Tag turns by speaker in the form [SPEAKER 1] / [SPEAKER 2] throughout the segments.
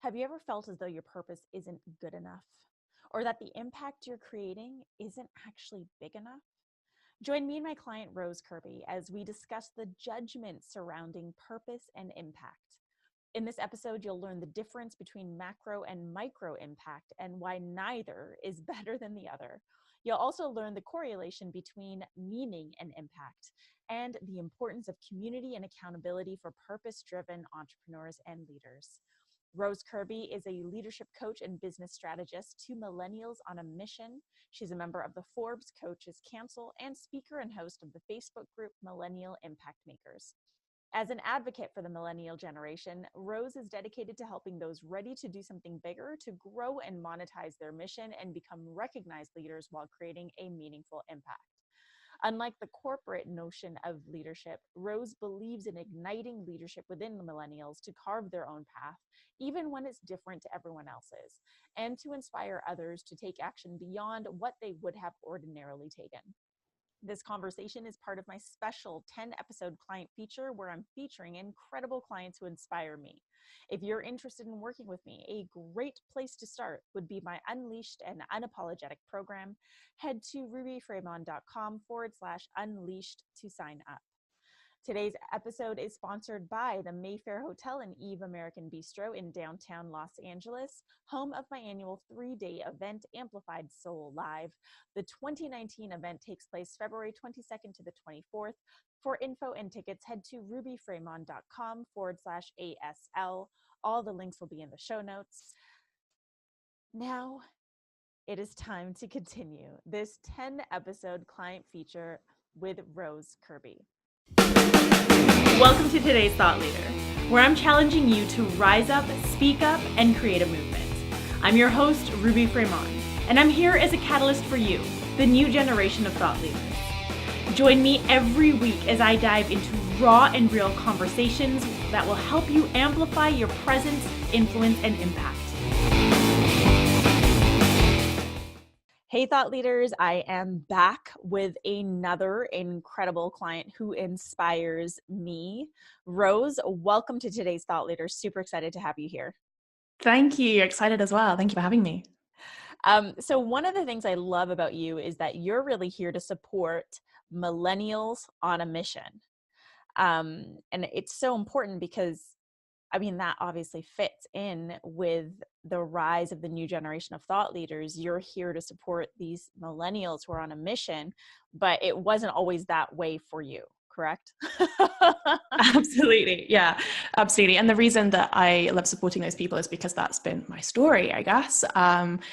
[SPEAKER 1] Have you ever felt as though your purpose isn't good enough, or that the impact you're creating isn't actually big enough? Join me and my client, Rose Kirby, as we discuss the judgments surrounding purpose and impact. In this episode, you'll learn the difference between macro and micro impact and why neither is better than the other. You'll also learn the correlation between meaning and impact, and the importance of community and accountability for purpose-driven entrepreneurs and leaders. Rose Kirby is a leadership coach and business strategist to millennials on a mission. She's a member of the Forbes Coaches Council and speaker and host of the Facebook group Millennial Impact Makers. As an advocate for the millennial generation, Rose is dedicated to helping those ready to do something bigger to grow and monetize their mission and become recognized leaders while creating a meaningful impact. Unlike the corporate notion of leadership, Rose believes in igniting leadership within the millennials to carve their own path, even when it's different to everyone else's, and to inspire others to take action beyond what they would have ordinarily taken. This conversation is part of my special 10-episode client feature where I'm featuring incredible clients who inspire me. If you're interested in working with me, a great place to start would be my Unleashed and Unapologetic program. Head to rubyfremont.com/unleashed to sign up. Today's episode is sponsored by the Mayfair Hotel and Eve American Bistro in downtown Los Angeles, home of my annual 3-day event, Amplified Soul Live. The 2019 event takes place February 22nd to the 24th. For info and tickets, head to rubyfremont.com/ASL. All the links will be in the show notes. Now, it is time to continue this 10-episode client feature with Rose Kirby. Welcome to today's Thought Leader, where I'm challenging you to rise up, speak up, and create a movement. I'm your host, Ruby Fremont, and I'm here as a catalyst for you, the new generation of thought leaders. Join me every week as I dive into raw and real conversations that will help you amplify your presence, influence, and impact. Hey, thought leaders, I am back with another incredible client who inspires me. Rose, welcome to today's Thought Leader. Super excited to have you here.
[SPEAKER 2] Thank you. Excited as well. Thank you for having me.
[SPEAKER 1] So one of the things I love about you is that you're really here to support millennials on a mission. And it's so important because that obviously fits in with the rise of the new generation of thought leaders. You're here to support these millennials who are on a mission, but it wasn't always that way for you, correct?
[SPEAKER 2] Absolutely. Yeah, absolutely. And the reason that I love supporting those people is because that's been my story, I guess. Around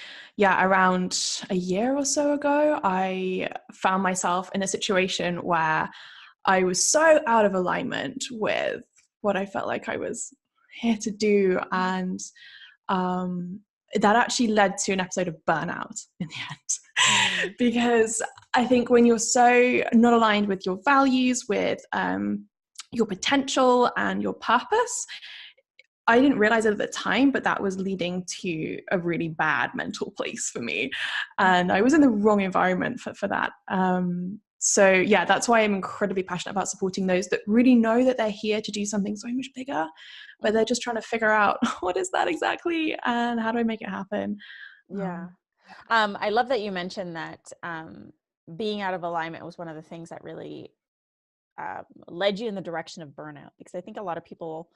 [SPEAKER 2] a year or so ago, I found myself in a situation where I was so out of alignment with what I felt like I was here to do, and that actually led to an episode of burnout in the end. Because I think when you're so not aligned with your values, with your potential and your purpose, I didn't realize it at the time, but that was leading to a really bad mental place for me, and I was in the wrong environment for that. So yeah, that's why I'm incredibly passionate about supporting those that really know that they're here to do something so much bigger, but they're just trying to figure out what is that exactly and how do I make it happen.
[SPEAKER 1] Yeah. I love that you mentioned that being out of alignment was one of the things that really led you in the direction of burnout, because I think a lot of people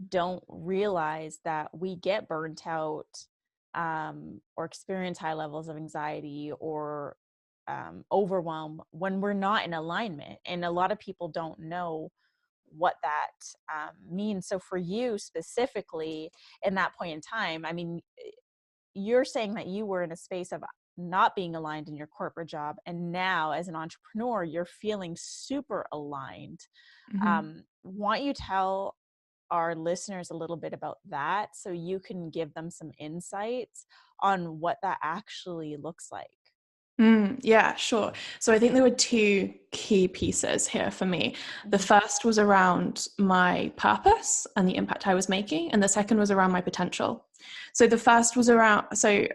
[SPEAKER 1] don't realize that we get burnt out or experience high levels of anxiety or overwhelm when we're not in alignment. And a lot of people don't know what that means. So for you specifically in that point in time, you're saying that you were in a space of not being aligned in your corporate job, and now as an entrepreneur, you're feeling super aligned. Want you to tell our listeners a little bit about that so you can give them some insights on what that actually looks like?
[SPEAKER 2] Yeah, sure. So I think there were two key pieces here for me. The first was around my purpose and the impact I was making, and the second was around my potential. So the first was around, so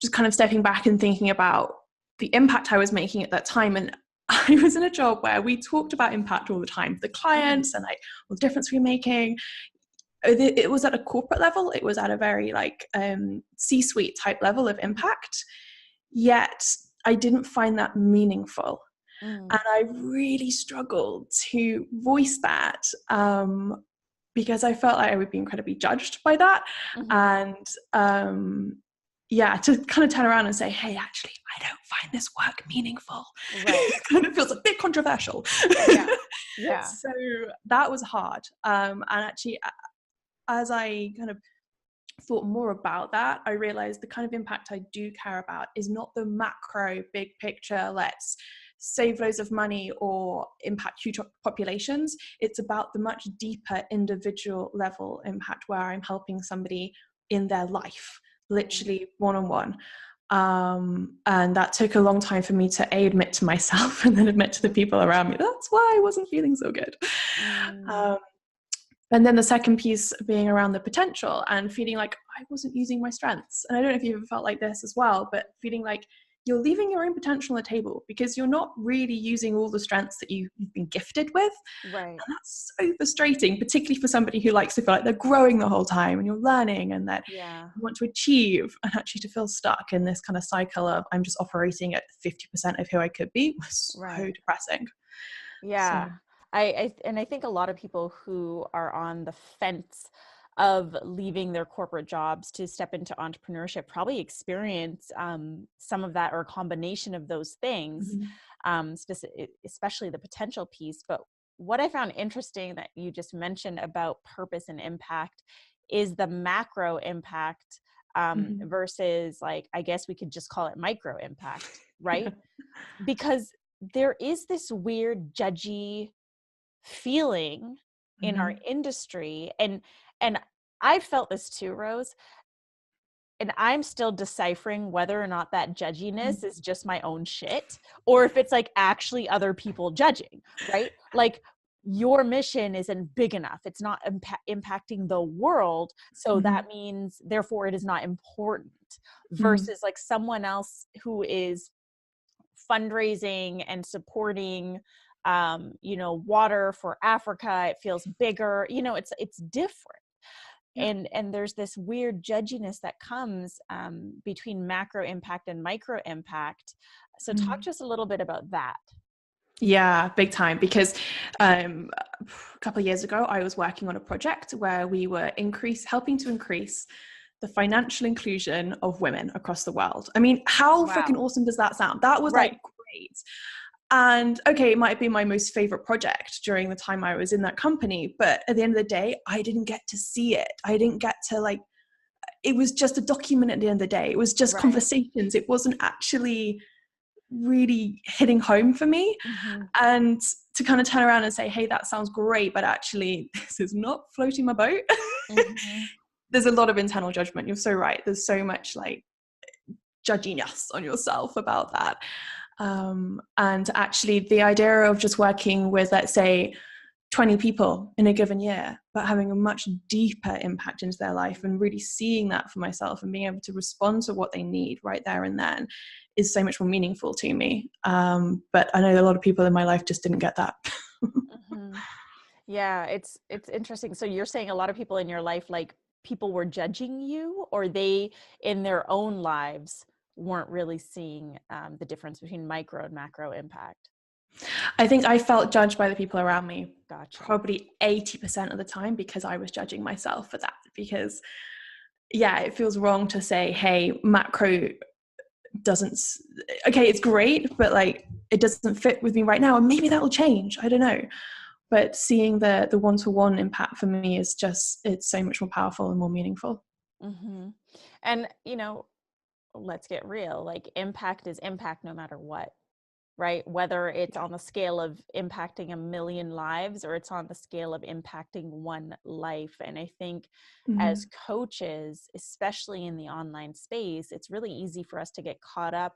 [SPEAKER 2] just kind of stepping back and thinking about the impact I was making at that time. And I was in a job where we talked about impact all the time, the clients and like what the difference we were making. it was at a corporate level. It was at a very like C-suite type level of impact. Yet I didn't find that meaningful.
[SPEAKER 1] Mm.
[SPEAKER 2] And I really struggled to voice that because I felt like I would be incredibly judged by that.
[SPEAKER 1] Mm-hmm.
[SPEAKER 2] And yeah, to kind of turn around and say, hey, actually, I don't find this work meaningful.
[SPEAKER 1] Right.
[SPEAKER 2] Kind of feels a bit controversial.
[SPEAKER 1] Yeah. Yeah.
[SPEAKER 2] So that was hard. And actually, as I kind of thought more about that, I realized the kind of impact I do care about is not the macro big picture, let's save loads of money or impact huge populations. It's about the much deeper individual level impact where I'm helping somebody in their life, literally one-on-one. And that took a long time for me to admit to myself and then admit to the people around me. That's why I wasn't feeling so good.
[SPEAKER 1] Mm.
[SPEAKER 2] And then the second piece being around the potential and feeling like I wasn't using my strengths. And I don't know if you've ever felt like this as well, but feeling like you're leaving your own potential on the table because you're not really using all the strengths that you've been gifted with.
[SPEAKER 1] Right.
[SPEAKER 2] And that's so frustrating, particularly for somebody who likes to feel like they're growing the whole time and you're learning and that
[SPEAKER 1] Yeah.
[SPEAKER 2] you want to achieve, and actually to feel stuck in this kind of cycle of I'm just operating at 50% of who I could be was so
[SPEAKER 1] Right.
[SPEAKER 2] depressing. So,
[SPEAKER 1] Yeah. I think a lot of people who are on the fence of leaving their corporate jobs to step into entrepreneurship probably experience some of that or a combination of those things, especially the potential piece. But what I found interesting that you just mentioned about purpose and impact is the macro impact versus, like, I guess we could just call it micro impact,
[SPEAKER 2] yeah.
[SPEAKER 1] right? Because there is this weird judgy feeling in our
[SPEAKER 2] Mhm.
[SPEAKER 1] industry, and I felt this too, Rose, and I'm still deciphering whether or not that judginess is just my own shit or if it's like actually other people judging, right? Like, your mission isn't big enough, it's not impacting the world, so that
[SPEAKER 2] Mhm.
[SPEAKER 1] means therefore it is not important,
[SPEAKER 2] Mhm.
[SPEAKER 1] versus like someone else who is fundraising and supporting water for Africa. It feels bigger, it's different.
[SPEAKER 2] Yeah.
[SPEAKER 1] And there's this weird judginess that comes between macro impact and micro impact. So talk
[SPEAKER 2] Mhm.
[SPEAKER 1] to us a little bit about that.
[SPEAKER 2] Yeah, big time. Because a couple of years ago, I was working on a project where we were helping to increase the financial inclusion of women across the world. I mean, how freaking
[SPEAKER 1] Wow.
[SPEAKER 2] awesome does that sound? That was like
[SPEAKER 1] Right.
[SPEAKER 2] great. And okay, it might have been my most favorite project during the time I was in that company, but at the end of the day, I didn't get to see it. I didn't get to like, it was just a document at the end of the day. It was just
[SPEAKER 1] Right.
[SPEAKER 2] conversations. It wasn't actually really hitting home for me.
[SPEAKER 1] Mm-hmm.
[SPEAKER 2] And to kind of turn around and say, hey, that sounds great, but actually this is not floating my boat.
[SPEAKER 1] Mm-hmm.
[SPEAKER 2] There's a lot of internal judgment. You're so right. There's so much like judginess on yourself about that. And actually the idea of just working with, let's say, 20 people in a given year, but having a much deeper impact into their life and really seeing that for myself and being able to respond to what they need right there and then is so much more meaningful to me. But I know a lot of people in my life just didn't get that.
[SPEAKER 1] Mm-hmm. Yeah, it's interesting. So you're saying a lot of people in your life, like, people were judging you, or they in their own lives weren't really seeing the difference between micro and macro impact.
[SPEAKER 2] I think I felt judged by the people around me
[SPEAKER 1] Gotcha.
[SPEAKER 2] probably 80% of the time because I was judging myself for that. Because, yeah, it feels wrong to say, hey, macro doesn't, okay, it's great, but like it doesn't fit with me right now. And maybe that will change. I don't know. But seeing the one-to-one impact for me is just, it's so much more powerful and more meaningful.
[SPEAKER 1] Mm-hmm. And let's get real. Like, impact is impact no matter what, right? Whether it's
[SPEAKER 2] Yeah.
[SPEAKER 1] on the scale of impacting a million lives or it's on the scale of impacting one life. And I think as
[SPEAKER 2] Mm-hmm.
[SPEAKER 1] coaches, especially in the online space, it's really easy for us to get caught up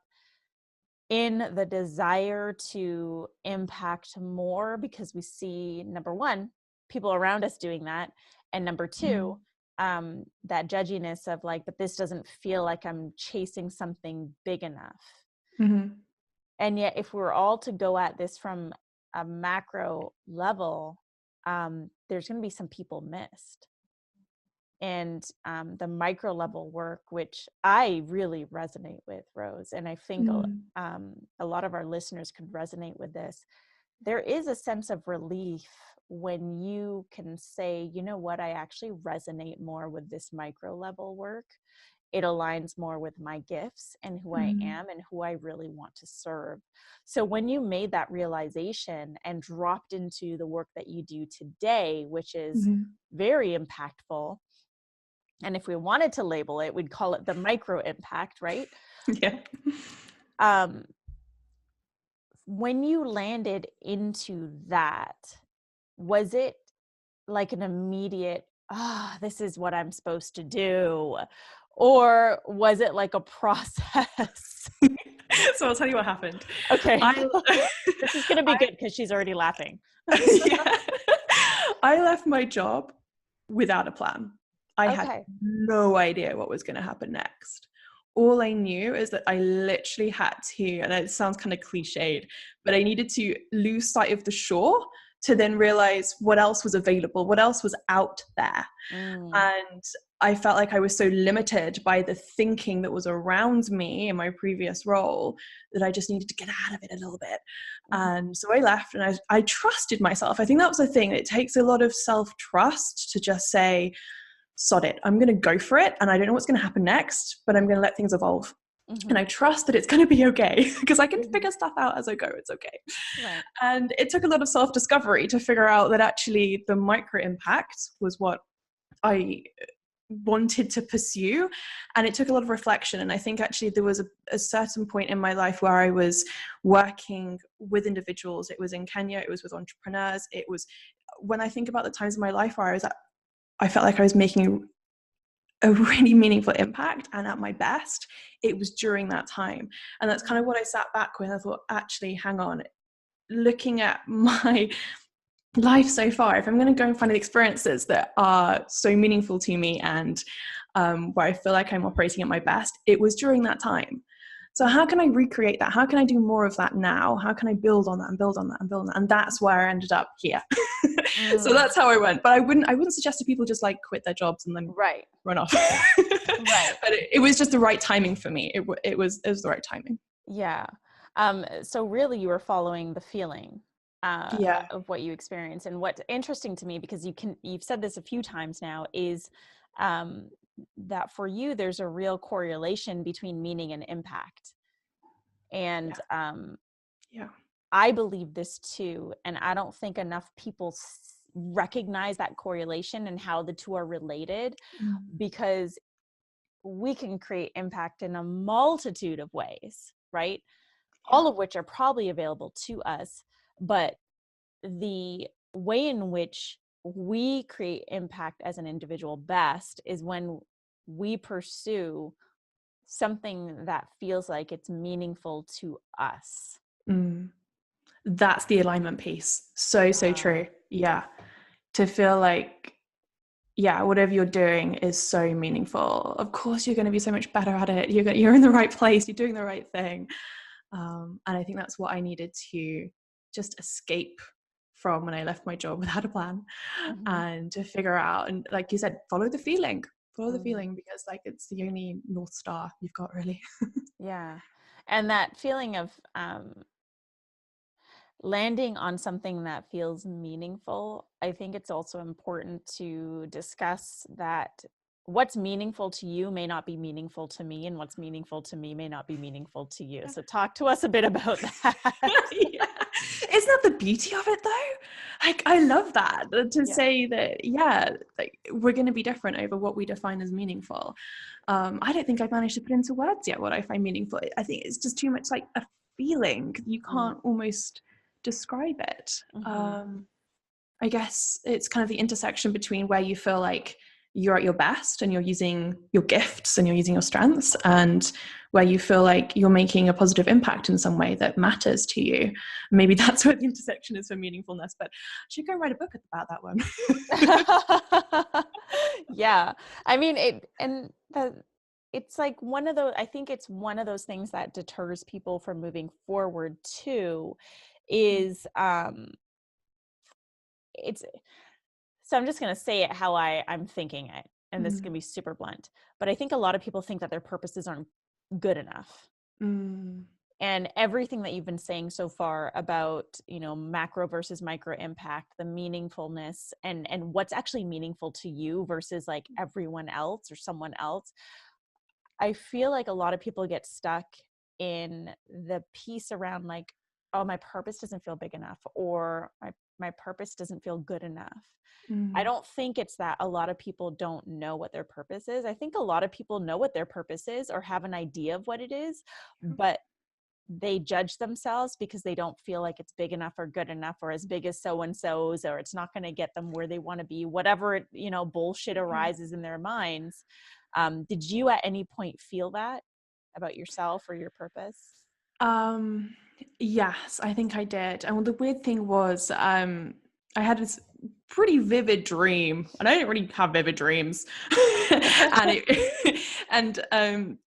[SPEAKER 1] in the desire to impact more because we see, number one, people around us doing that, and number two, that judginess of like, but this doesn't feel like I'm chasing something big enough.
[SPEAKER 2] Mm-hmm.
[SPEAKER 1] And yet, if we're all to go at this from a macro level, there's going to be some people missed. and the micro level work, which I really resonate with, Rose, and I think a lot of our listeners could resonate with this. There is a sense of relief when you can say, you know what, I actually resonate more with this micro level work. It aligns more with my gifts and who I am and who I really want to serve. So when you made that realization and dropped into the work that you do today, which is very impactful, and if we wanted to label it, we'd call it the micro impact, right?
[SPEAKER 2] Yeah.
[SPEAKER 1] When you landed into that, was it like an immediate, this is what I'm supposed to do? Or was it like a process?
[SPEAKER 2] So I'll tell you what happened.
[SPEAKER 1] Okay. This is going to be good because she's already laughing.
[SPEAKER 2] Yeah. I left my job without a plan. I had no idea what was going to happen next. All I knew is that I literally had to, and it sounds kind of cliched, but I needed to lose sight of the shore to then realize what else was available, what else was out there. And I felt like I was so limited by the thinking that was around me in my previous role that I just needed to get out of it a little bit. And so I left, and I trusted myself. I think that was the thing. It takes a lot of self-trust to just say, sod it, I'm going to go for it. And I don't know what's going to happen next, but I'm going to let things evolve. And I trust that it's going to be okay because I can figure stuff out as I go. It's okay. Right. And it took a lot of self-discovery to figure out that actually the micro impact was what I wanted to pursue. And it took a lot of reflection. And I think actually there was a certain point in my life where I was working with individuals. It was in Kenya. It was with entrepreneurs. It was, when I think about the times in my life where I felt like I was making a really meaningful impact and at my best, it was during that time. And that's kind of what I sat back with. I thought, actually, hang on, looking at my life so far, if I'm going to go and find the experiences that are so meaningful to me and where I feel like I'm operating at my best, it was during that time. So how can I recreate that? How can I do more of that now? How can I build on that and build on that and build on that? And that's where I ended up here. So that's how I went. But I wouldn't suggest to people just like quit their jobs and then run off. Right. But it was just the right timing for me. It was the right timing.
[SPEAKER 1] Yeah. So really you were following the feeling of what you experienced. And what's interesting to me, because you've said this a few times now, is that for you, there's a real correlation between meaning and impact. And I believe this too. And I don't think enough people recognize that correlation and how the two are related, because we can create impact in a multitude of ways, right? All of which are probably available to us. But the way in which we create impact as an individual best is when we pursue something that feels like it's meaningful to us.
[SPEAKER 2] That's the alignment piece. So true. Yeah. To feel like, whatever you're doing is so meaningful. Of course, you're going to be so much better at it. You're in the right place. You're doing the right thing. And I think that's what I needed to just escape from when I left my job without a plan, and to figure out, and like you said, follow the feeling, because like it's the only North Star you've got, really.
[SPEAKER 1] Yeah. And that feeling of landing on something that feels meaningful, I think it's also important to discuss that what's meaningful to you may not be meaningful to me, and what's meaningful to me may not be meaningful to you. So talk to us a bit about that.
[SPEAKER 2] Isn't that the beauty of it though? Like, I love that, to say that, like, we're going to be different over what we define as meaningful. I don't think I've managed to put into words yet what I find meaningful. I think it's just too much like a feeling. You can't almost describe it. I guess it's kind of the intersection between where you feel like you're at your best and you're using your gifts and you're using your strengths, and where you feel like you're making a positive impact in some way that matters to you. Maybe that's where the intersection is for meaningfulness, but I should go write a book about that one.
[SPEAKER 1] Yeah. I mean, it's like one of those, I think it's one of those things that deters people from moving forward too, is so I'm just going to say it how I'm thinking it. and this is going to be super blunt, but I think a lot of people think that their purposes aren't good enough. And everything that you've been saying so far about, you know, macro versus micro impact, the meaningfulness and what's actually meaningful to you versus like everyone else or someone else. I feel like a lot of people get stuck in the piece around like, oh, my purpose doesn't feel big enough, or my purpose doesn't feel good enough. I don't think it's that a lot of people don't know what their purpose is. I think a lot of people know what their purpose is or have an idea of what it is, but they judge themselves because they don't feel like it's big enough or good enough or as big as so-and-so's, or it's not going to get them where they want to be, whatever, you know, bullshit arises in their minds. Did you at any point feel that about yourself or your purpose?
[SPEAKER 2] Yes, I think I did. And the weird thing was, I had this pretty vivid dream, and I didn't really have vivid dreams. and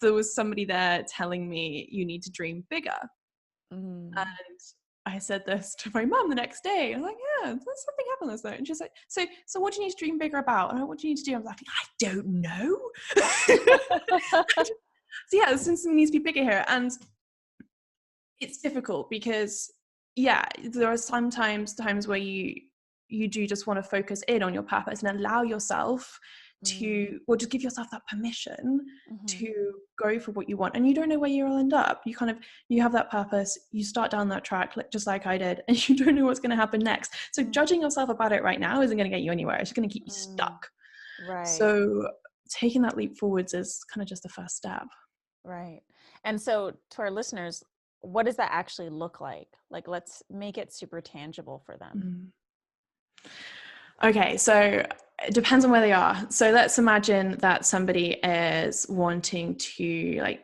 [SPEAKER 2] there was somebody there telling me, you need to dream bigger. And I said this to my mum the next day. I was like, yeah, there's something happened last night. And she's like, so what do you need to dream bigger about? And what do you need to do? I was like, I don't know. So yeah, something needs to be bigger here. And it's difficult because, yeah, there are sometimes times where you do just want to focus in on your purpose and allow yourself to, or just give yourself that permission to go for what you want. And you don't know where you'll end up. You have that purpose, you start down that track, just like I did, and you don't know what's going to happen next. So judging yourself about it right now isn't going to get you anywhere. It's just going to keep you stuck.
[SPEAKER 1] Right.
[SPEAKER 2] So taking that leap forwards is kind of just the first step.
[SPEAKER 1] Right. And so to our listeners, what does that actually look like? Like, let's make it super tangible for them.
[SPEAKER 2] Okay, so it depends on where they are. So let's imagine that somebody is wanting to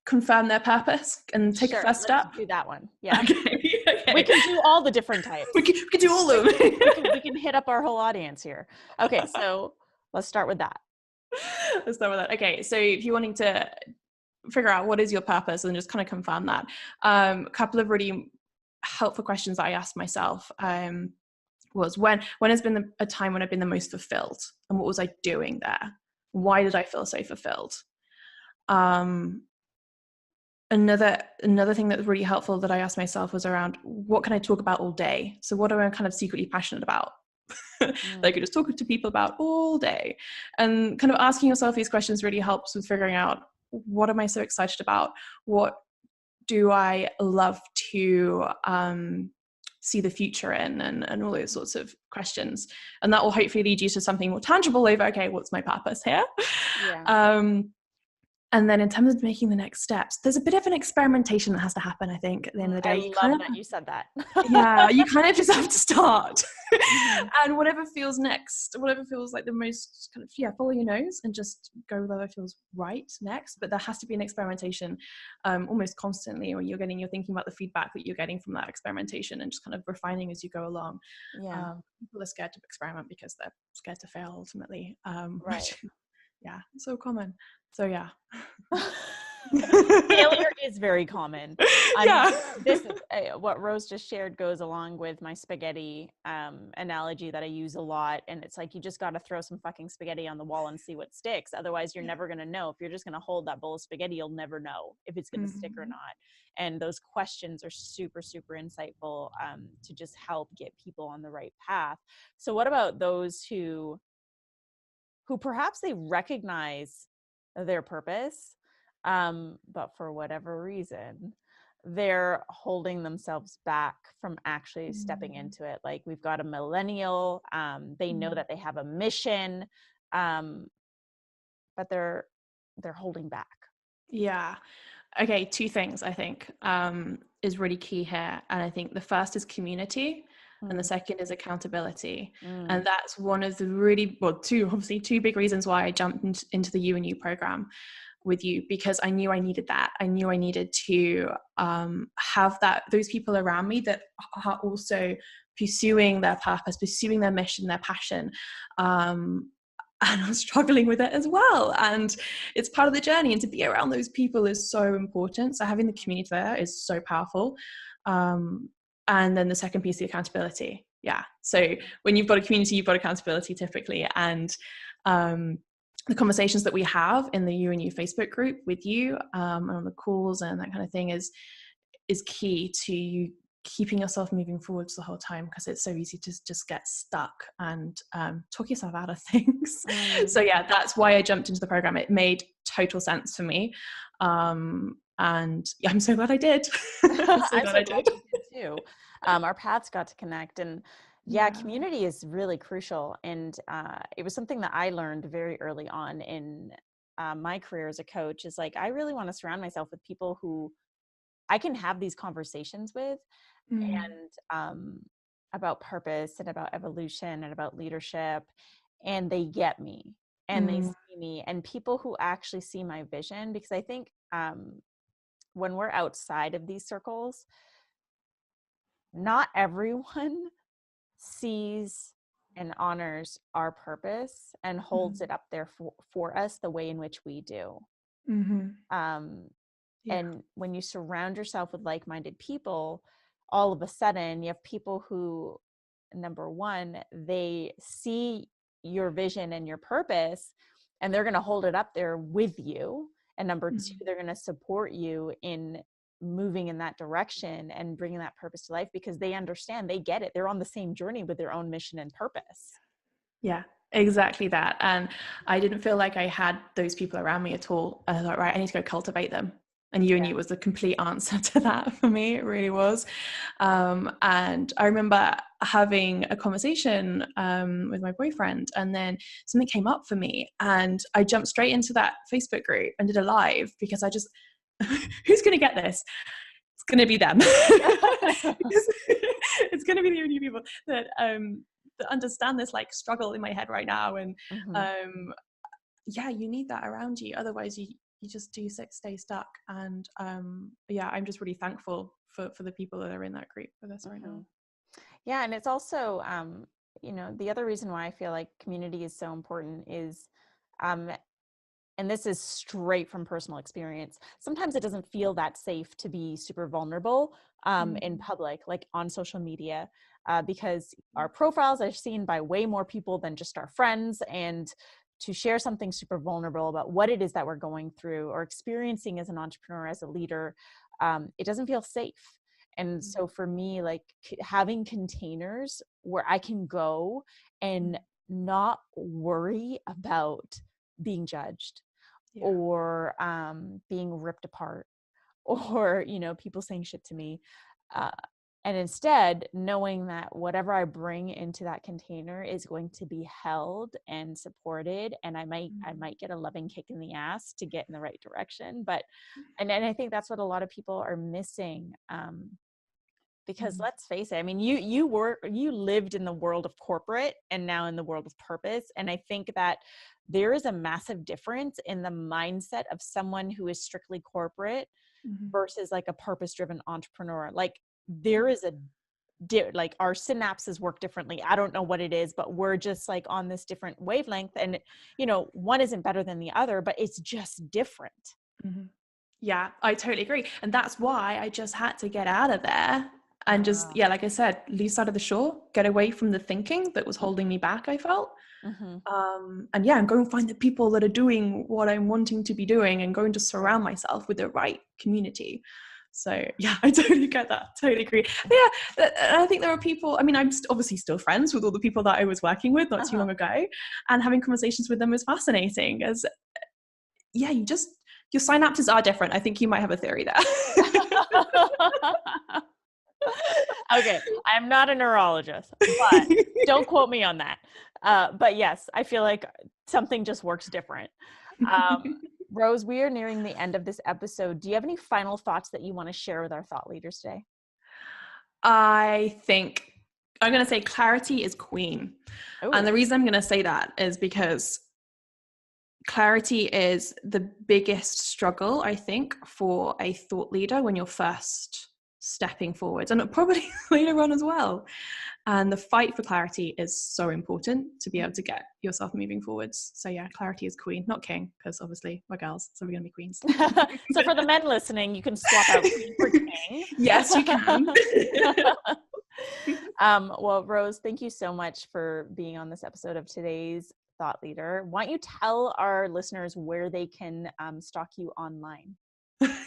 [SPEAKER 2] confirm their purpose and take a first step.
[SPEAKER 1] Let's do that one. Yeah.
[SPEAKER 2] Okay.
[SPEAKER 1] We can do all the different types.
[SPEAKER 2] We can do all of them.
[SPEAKER 1] we can hit up our whole audience here. Okay, so let's start with that.
[SPEAKER 2] Okay, so if you're wanting to figure out what is your purpose and just kind of confirm that, a couple of really helpful questions that I asked myself was when has been a time when I've been the most fulfilled, and what was I doing there? Why did I feel so fulfilled? Another thing that was really helpful that I asked myself was around, what can I talk about all day? So what am I kind of secretly passionate about? That I could just talk to people about all day. And kind of asking yourself these questions really helps with figuring out, what am I so excited about? What do I love to see the future in, and all those sorts of questions. And that will hopefully lead you to something more tangible over, okay, what's my purpose here? Yeah. And then in terms of making the next steps, there's a bit of an experimentation that has to happen, I think, at the end of the day.
[SPEAKER 1] I love that you said that.
[SPEAKER 2] Yeah, you kind of just have to start. And whatever feels next, whatever feels like the most kind of, follow your nose and just go with whatever feels right next. But there has to be an experimentation almost constantly, or you're thinking about the feedback that you're getting from that experimentation and just kind of refining as you go along. Yeah. People are scared to experiment because they're scared to fail ultimately. Right. Yeah, so common. So yeah.
[SPEAKER 1] Failure is very common. This is what Rose just shared goes along with my spaghetti analogy that I use a lot. And it's like, you just got to throw some fucking spaghetti on the wall and see what sticks. Otherwise, you're never going to know. If you're just going to hold that bowl of spaghetti, you'll never know if it's going to stick or not. And those questions are super, super insightful to just help get people on the right path. So what about those who perhaps they recognize their purpose, but for whatever reason, they're holding themselves back from actually stepping into it? Like, we've got a millennial, they know that they have a mission, but they're holding back. Yeah.
[SPEAKER 2] Okay, two things I think is really key here. And I think the first is community. And the second is accountability. And that's one of the two big reasons why I jumped into the You and You program with you, because I knew I needed that. I knew I needed to have those people around me that are also pursuing their purpose, pursuing their mission, their passion. And I'm struggling with it as well. And it's part of the journey. And to be around those people is so important. So having the community there is so powerful. And then the second piece, the accountability. Yeah. So when you've got a community, you've got accountability typically. And the conversations that we have in the You and You Facebook group with you, and on the calls and that kind of thing is key to you keeping yourself moving forwards the whole time, because it's so easy to just get stuck and talk yourself out of things. So yeah, that's why I jumped into the program. It made total sense for me. And yeah, I'm so glad I did. I'm so glad I did.
[SPEAKER 1] You did too. Our paths got to connect, and yeah, community is really crucial. And it was something that I learned very early on in my career as a coach, is like, I really want to surround myself with people who I can have these conversations with, and about purpose and about evolution and about leadership, and they get me and they see me, and people who actually see my vision. Because I think when we're outside of these circles, not everyone sees and honors our purpose and holds it up there for us the way in which we do. And when you surround yourself with like-minded people, all of a sudden you have people who, number one, they see your vision and your purpose, and they're going to hold it up there with you. And number two, they're going to support you in moving in that direction and bringing that purpose to life, because they understand, they get it. They're on the same journey with their own mission and purpose.
[SPEAKER 2] Yeah, exactly that. And I didn't feel like I had those people around me at all. I was like, right, I need to go cultivate them. And You and You was the complete answer to that for me. It really was. And I remember having a conversation with my boyfriend, and then something came up for me, and I jumped straight into that Facebook group and did a live, because I just, who's going to get this? It's going to be them. It's going to be the only people that understand this like struggle in my head right now. And yeah, you need that around you. Otherwise you just do stay stuck. And yeah, I'm just really thankful for the people that are in that group with us right now.
[SPEAKER 1] Yeah. And it's also, you know, the other reason why I feel like community is so important is, and this is straight from personal experience, sometimes it doesn't feel that safe to be super vulnerable in public, like on social media, because our profiles are seen by way more people than just our friends. And to share something super vulnerable about what it is that we're going through or experiencing as an entrepreneur, as a leader, it doesn't feel safe. And so for me, like having containers where I can go and not worry about being judged or being ripped apart, or, you know, people saying shit to me. And instead knowing that whatever I bring into that container is going to be held and supported, and I might get a loving kick in the ass to get in the right direction. But, and I think that's what a lot of people are missing. Because let's face it, I mean, you lived in the world of corporate and now in the world of purpose. And I think that there is a massive difference in the mindset of someone who is strictly corporate versus like a purpose-driven entrepreneur. Like there is like our synapses work differently. I don't know what it is, but we're just like on this different wavelength. And, you know, one isn't better than the other, but it's just different.
[SPEAKER 2] Yeah, I totally agree. And that's why I just had to get out of there and just, like I said, lose sight of the shore, get away from the thinking that was holding me back, I felt. And yeah, and go and find the people that are doing what I'm wanting to be doing, and going to surround myself with the right community. So yeah, I totally get that. Totally agree. But yeah, I think there are people, I mean, I'm obviously still friends with all the people that I was working with not too long ago, and having conversations with them is fascinating. As yeah, your synapses are different. I think you might have a theory there.
[SPEAKER 1] Okay, I'm not a neurologist, but don't quote me on that. But yes, I feel like something just works different. Rose, we are nearing the end of this episode. Do you have any final thoughts that you want to share with our thought leaders today?
[SPEAKER 2] I think I'm going to say clarity is queen. Ooh. And the reason I'm going to say that is because clarity is the biggest struggle, I think, for a thought leader when you're first stepping forwards, and probably later on as well. And the fight for clarity is so important to be able to get yourself moving forwards. So yeah, clarity is queen, not king, because obviously we're girls, so we're going to be queens.
[SPEAKER 1] So for the men listening, you can swap out queen for king.
[SPEAKER 2] Yes, you can.
[SPEAKER 1] Well, Rose, thank you so much for being on this episode of today's thought leader. Why don't you tell our listeners where they can stalk you online?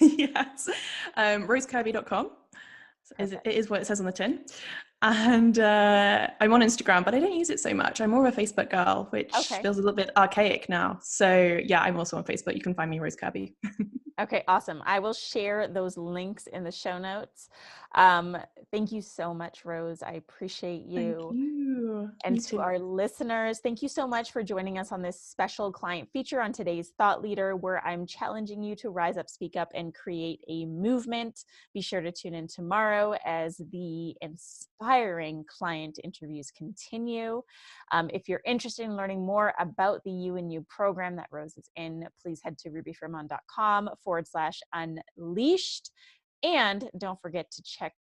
[SPEAKER 2] Yes. Rosecirby.com. It is what it says on the tin. And I'm on Instagram, but I don't use it so much. I'm more of a Facebook girl, which feels a little bit archaic now. So yeah, I'm also on Facebook. You can find me, Rose Kirby.
[SPEAKER 1] Okay, awesome. I will share those links in the show notes. Thank you so much, Rose. I appreciate you.
[SPEAKER 2] Thank you.
[SPEAKER 1] And
[SPEAKER 2] Me
[SPEAKER 1] to
[SPEAKER 2] too.
[SPEAKER 1] our listeners, thank you so much for joining us on this special client feature on today's Thought Leader, where I'm challenging you to rise up, speak up, and create a movement. Be sure to tune in tomorrow as the inspiring client interviews continue. If you're interested in learning more about the You and You program that Rose is in, please head to rubyfirmon.com/unleashed. And don't forget to check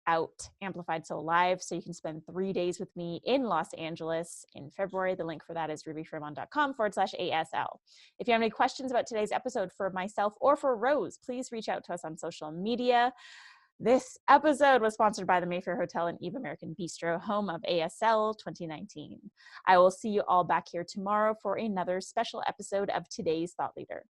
[SPEAKER 1] out Amplified Soul Live so you can spend 3 days with me in Los Angeles in February. The link for that is rubyfirmon.com/ASL. If you have any questions about today's episode for myself or for Rose, please reach out to us on social media. This episode was sponsored by the Mayfair Hotel and Eve American Bistro, home of ASL 2019. I will see you all back here tomorrow for another special episode of today's Thought Leader.